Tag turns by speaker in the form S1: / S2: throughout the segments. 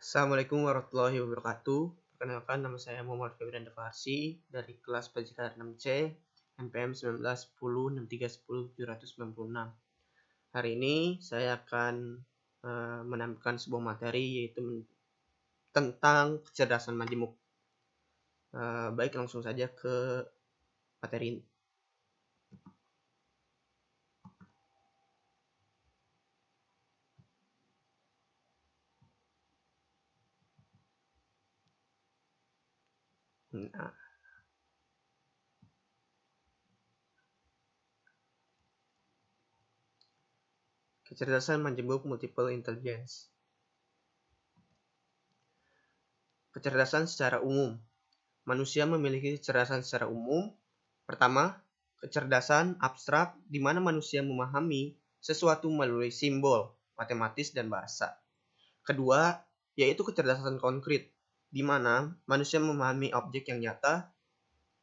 S1: Assalamualaikum warahmatullahi wabarakatuh. Perkenalkan, nama saya Muhammad Febrian Devarsi dari kelas pelajaran 6C NPM 19106310 Hari ini saya akan menampilkan sebuah materi yaitu tentang kecerdasan majemuk. Baik, langsung saja ke materi ini. Nah, kecerdasan majemuk multiple intelligence. Kecerdasan secara umum. Manusia memiliki kecerdasan secara umum. Pertama, kecerdasan abstrak di mana manusia memahami sesuatu melalui simbol, matematis, dan bahasa. Kedua, yaitu kecerdasan konkret di mana manusia memahami objek yang nyata.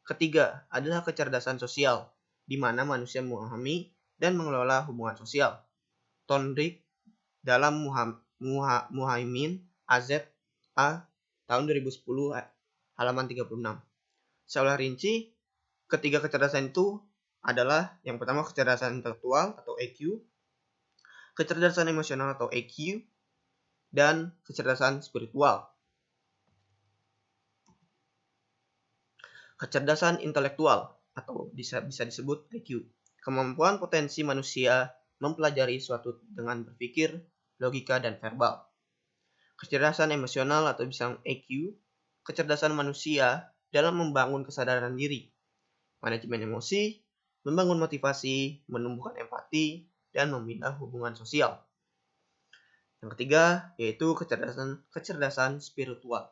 S1: Ketiga, adalah kecerdasan sosial di mana manusia memahami dan mengelola hubungan sosial. Thorndike dalam Muhaimin AZ A tahun 2010 halaman 36. Seolah rinci, ketiga kecerdasan itu adalah yang pertama kecerdasan intelektual atau EQ, kecerdasan emosional atau EQ, dan kecerdasan spiritual. Kecerdasan intelektual atau bisa disebut EQ, kemampuan potensi manusia mempelajari suatu dengan berpikir, logika, dan verbal. Kecerdasan emosional atau bisa EQ, kecerdasan manusia dalam membangun kesadaran diri, manajemen emosi, membangun motivasi, menumbuhkan empati, dan membina hubungan sosial. Yang ketiga, yaitu kecerdasan spiritual.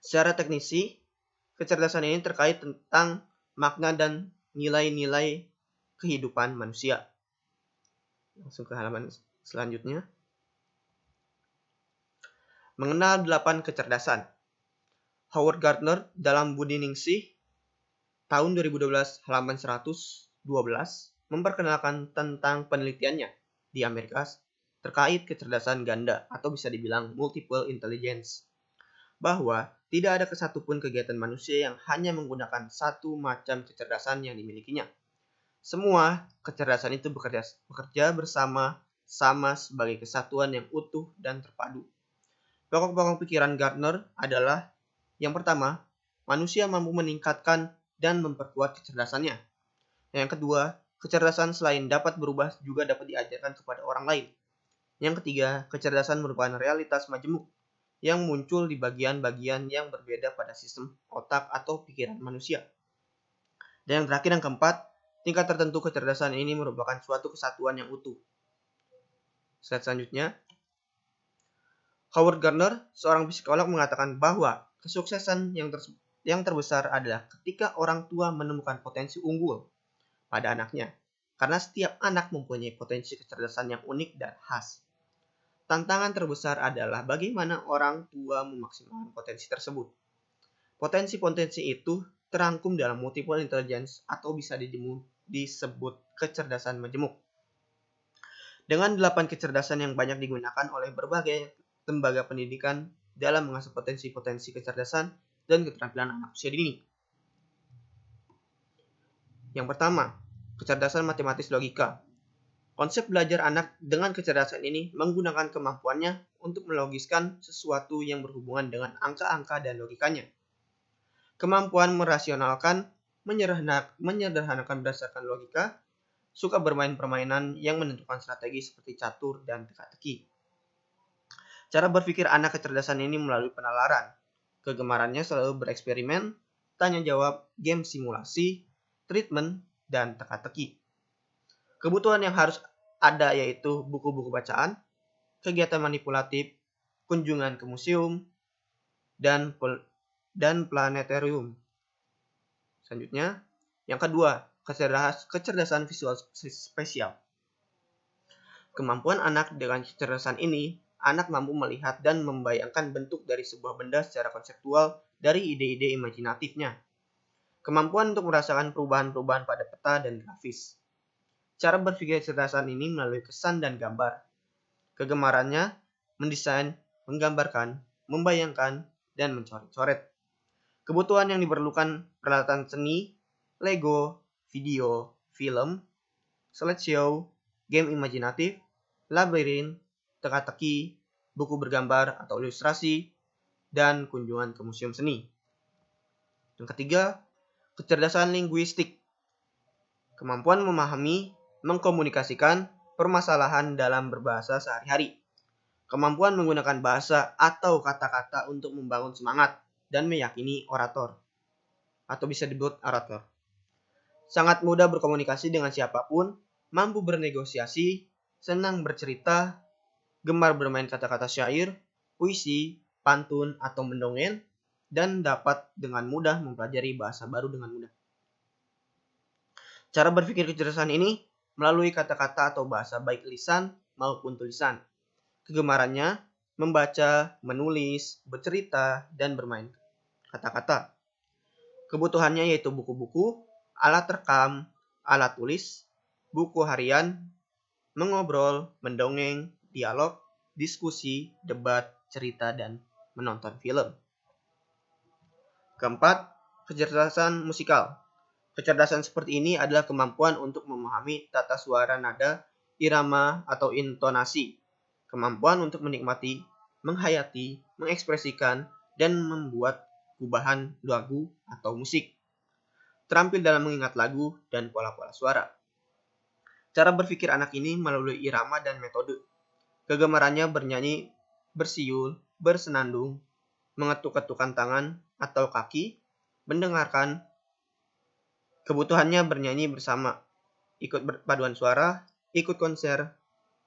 S1: Secara teknisi, kecerdasan ini terkait tentang makna dan nilai-nilai kehidupan manusia. Langsung ke halaman selanjutnya. Mengenal 8 kecerdasan. Howard Gardner dalam Budi Ningsih tahun 2012 halaman 112 memperkenalkan tentang penelitiannya di Amerika terkait kecerdasan ganda atau bisa dibilang multiple intelligence. Bahwa tidak ada satupun kegiatan manusia yang hanya menggunakan satu macam kecerdasan yang dimilikinya. Semua kecerdasan itu bekerja bersama-sama sebagai kesatuan yang utuh dan terpadu. Pokok-pokok pikiran Gardner adalah yang pertama, manusia mampu meningkatkan dan memperkuat kecerdasannya. Yang kedua, kecerdasan selain dapat berubah juga dapat diajarkan kepada orang lain. Yang ketiga, kecerdasan merupakan realitas majemuk yang muncul di bagian-bagian yang berbeda pada sistem otak atau pikiran manusia. Dan yang terakhir, yang keempat, tingkat tertentu kecerdasan ini merupakan suatu kesatuan yang utuh. Slide selanjutnya. Howard Gardner, seorang psikolog, mengatakan bahwa kesuksesan yang terbesar adalah ketika orang tua menemukan potensi unggul pada anaknya, karena setiap anak mempunyai potensi kecerdasan yang unik dan khas. Tantangan terbesar adalah bagaimana orang tua memaksimalkan potensi tersebut. Potensi-potensi itu terangkum dalam multiple intelligence atau bisa disebut kecerdasan majemuk. Dengan 8 kecerdasan yang banyak digunakan oleh berbagai lembaga pendidikan dalam mengasah potensi-potensi kecerdasan dan keterampilan anak usia dini. Yang pertama, kecerdasan matematis logika. Konsep belajar anak dengan kecerdasan ini menggunakan kemampuannya untuk melogiskan sesuatu yang berhubungan dengan angka-angka dan logikanya. Kemampuan merasionalkan, menyederhanakan berdasarkan logika, suka bermain permainan yang menentukan strategi seperti catur dan teka-teki. Cara berpikir anak kecerdasan ini melalui penalaran. Kegemarannya selalu bereksperimen, tanya jawab, game simulasi, treatment, dan teka-teki. Kebutuhan yang harus ada yaitu buku-buku bacaan, kegiatan manipulatif, kunjungan ke museum, dan planetarium. Selanjutnya, yang kedua, kecerdasan visual spesial. Kemampuan anak dengan kecerdasan ini, anak mampu melihat dan membayangkan bentuk dari sebuah benda secara konseptual dari ide-ide imajinatifnya. Kemampuan untuk merasakan perubahan-perubahan pada peta dan grafis. Cara berpikir kecerdasan ini melalui kesan dan gambar. Kegemarannya mendesain menggambarkan, membayangkan, dan mencoret-coret. Kebutuhan yang diperlukan peralatan seni, Lego, video, film, slideshow, game imajinatif, labirin, teka-teki, buku bergambar atau ilustrasi, dan kunjungan ke museum seni. Yang ketiga, kecerdasan linguistik. Kemampuan memahami, mengkomunikasikan permasalahan dalam berbahasa sehari-hari. Kemampuan menggunakan bahasa atau kata-kata untuk membangun semangat dan meyakini orator, atau bisa disebut orator. Sangat mudah berkomunikasi dengan siapapun, mampu bernegosiasi, senang bercerita, gemar bermain kata-kata syair, puisi, pantun, atau mendongeng, dan dapat dengan mudah mempelajari bahasa baru dengan mudah. Cara berpikir kecerdasan ini melalui kata-kata atau bahasa baik lisan maupun tulisan. Kegemarannya membaca, menulis, bercerita, dan bermain kata-kata. Kebutuhannya yaitu buku-buku, alat rekam, alat tulis, buku harian, mengobrol, mendongeng, dialog, diskusi, debat, cerita, dan menonton film. Keempat, kecerdasan musikal. Kecerdasan seperti ini adalah kemampuan untuk memahami tata suara nada, irama, atau intonasi. Kemampuan untuk menikmati, menghayati, mengekspresikan, dan membuat gubahan lagu atau musik. Terampil dalam mengingat lagu dan pola-pola suara. Cara berpikir anak ini melalui irama dan metode. Kegemarannya bernyanyi, bersiul, bersenandung, mengetuk-ketukan tangan atau kaki, mendengarkan. Kebutuhannya bernyanyi bersama, ikut paduan suara, ikut konser,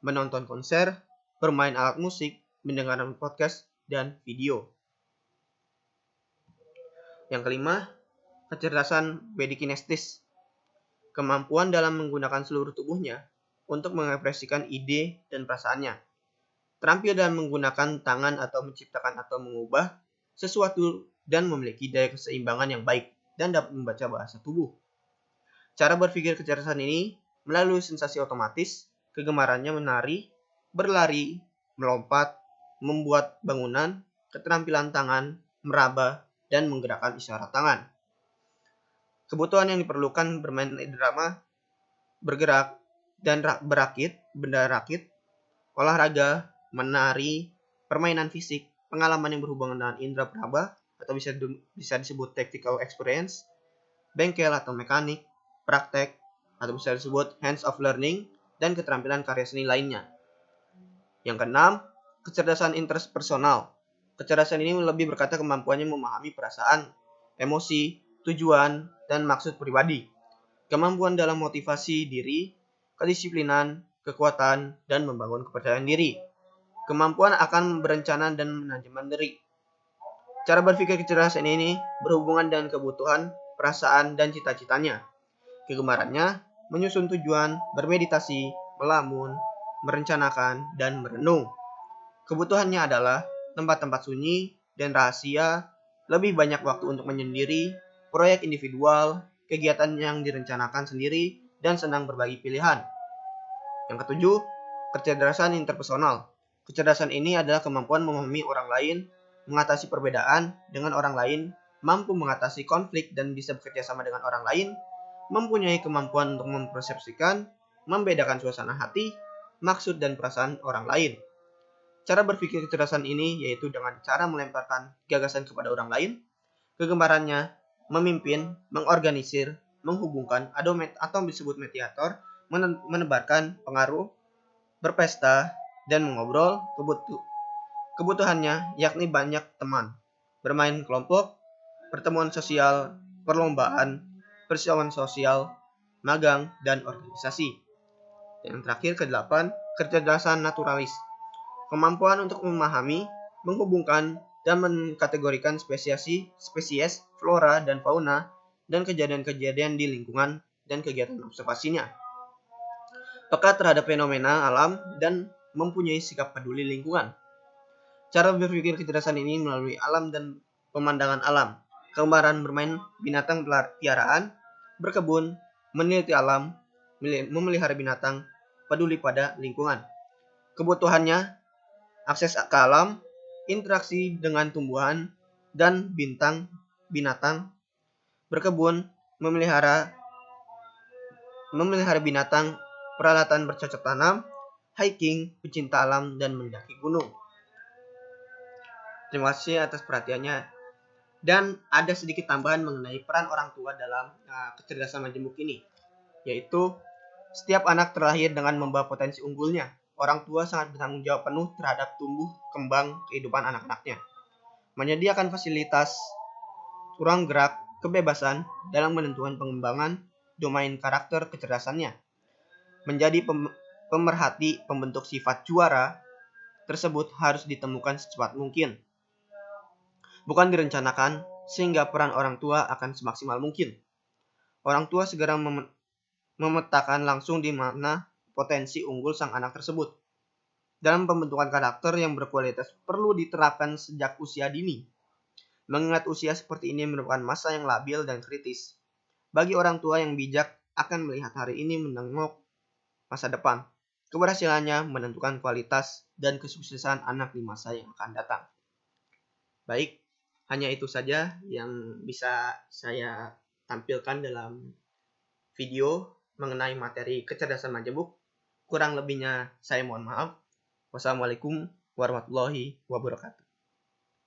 S1: menonton konser, bermain alat musik, mendengarkan podcast, dan video. Yang kelima, kecerdasan badikinestis. Kemampuan dalam menggunakan seluruh tubuhnya untuk mengekspresikan ide dan perasaannya. Terampil dalam menggunakan tangan atau menciptakan atau mengubah sesuatu dan memiliki daya keseimbangan yang baik dan dapat membaca bahasa tubuh. Cara berpikir kecerdasan ini melalui sensasi otomatis, kegemarannya menari, berlari, melompat, membuat bangunan, keterampilan tangan, meraba, dan menggerakkan isyarat tangan. Kebutuhan yang diperlukan bermain drama, bergerak, dan berakit, benda rakit, olahraga, menari, permainan fisik, pengalaman yang berhubungan dengan indera peraba, atau bisa disebut tactical experience, bengkel atau mekanik, praktek, atau bisa disebut hands of learning, dan keterampilan karya seni lainnya. Yang keenam, kecerdasan interpersonal. Kecerdasan ini lebih berkata kemampuannya memahami perasaan, emosi, tujuan, dan maksud pribadi. Kemampuan dalam motivasi diri, kedisiplinan, kekuatan, dan membangun kepercayaan diri. Kemampuan akan berencana dan manajemen diri. Cara berpikir kecerdasan ini berhubungan dengan kebutuhan, perasaan, dan cita-citanya. Kegemarannya menyusun tujuan, bermeditasi, melamun, merencanakan, dan merenung. Kebutuhannya adalah tempat-tempat sunyi dan rahasia, lebih banyak waktu untuk menyendiri, proyek individual, kegiatan yang direncanakan sendiri, dan senang berbagi pilihan. Yang ketujuh, kecerdasan interpersonal. Kecerdasan ini adalah kemampuan memahami orang lain, mengatasi perbedaan dengan orang lain, mampu mengatasi konflik dan bisa bekerja sama dengan orang lain, mempunyai kemampuan untuk mempersepsikan, membedakan suasana hati, maksud dan perasaan orang lain. Cara berpikir kecerdasan ini yaitu dengan cara melemparkan gagasan kepada orang lain, kegemarannya, memimpin, mengorganisir, menghubungkan, atau disebut mediator, menebarkan pengaruh, berpesta, dan mengobrol. Kebutuhannya yakni banyak teman, bermain kelompok, pertemuan sosial, perlombaan, persiapan sosial, magang, dan organisasi. Yang terakhir ke-8, kecerdasan naturalis. Kemampuan untuk memahami, menghubungkan, dan mengkategorikan spesies, flora, dan fauna, dan kejadian-kejadian di lingkungan dan kegiatan observasinya. Peka terhadap fenomena alam dan mempunyai sikap peduli lingkungan. Cara berpikir kecerdasan ini melalui alam dan pemandangan alam. Kegemaran bermain binatang piaraan, berkebun, meneliti alam, memelihara binatang, peduli pada lingkungan. Kebutuhannya, akses ke alam, interaksi dengan tumbuhan dan binatang, berkebun, memelihara binatang, peralatan bercocok tanam, hiking, pecinta alam, dan mendaki gunung. Terima kasih atas perhatiannya. Dan ada sedikit tambahan mengenai peran orang tua dalam kecerdasan majemuk ini, yaitu setiap anak terlahir dengan membawa potensi unggulnya. Orang tua sangat bertanggung jawab penuh terhadap tumbuh kembang kehidupan anak-anaknya. Menyediakan fasilitas, ruang gerak, kebebasan dalam menentukan pengembangan domain karakter kecerdasannya. Menjadi pemerhati pembentuk sifat juara tersebut harus ditemukan secepat mungkin, bukan direncanakan, sehingga peran orang tua akan semaksimal mungkin. Orang tua segera memetakan langsung di mana potensi unggul sang anak tersebut. Dalam pembentukan karakter yang berkualitas perlu diterapkan sejak usia dini. Mengingat usia seperti ini merupakan masa yang labil dan kritis. Bagi orang tua yang bijak akan melihat hari ini menengok masa depan. Keberhasilannya menentukan kualitas dan kesuksesan anak di masa yang akan datang. Baik, hanya itu saja yang bisa saya tampilkan dalam video mengenai materi kecerdasan majemuk. Kurang lebihnya saya mohon maaf. Wassalamualaikum warahmatullahi wabarakatuh.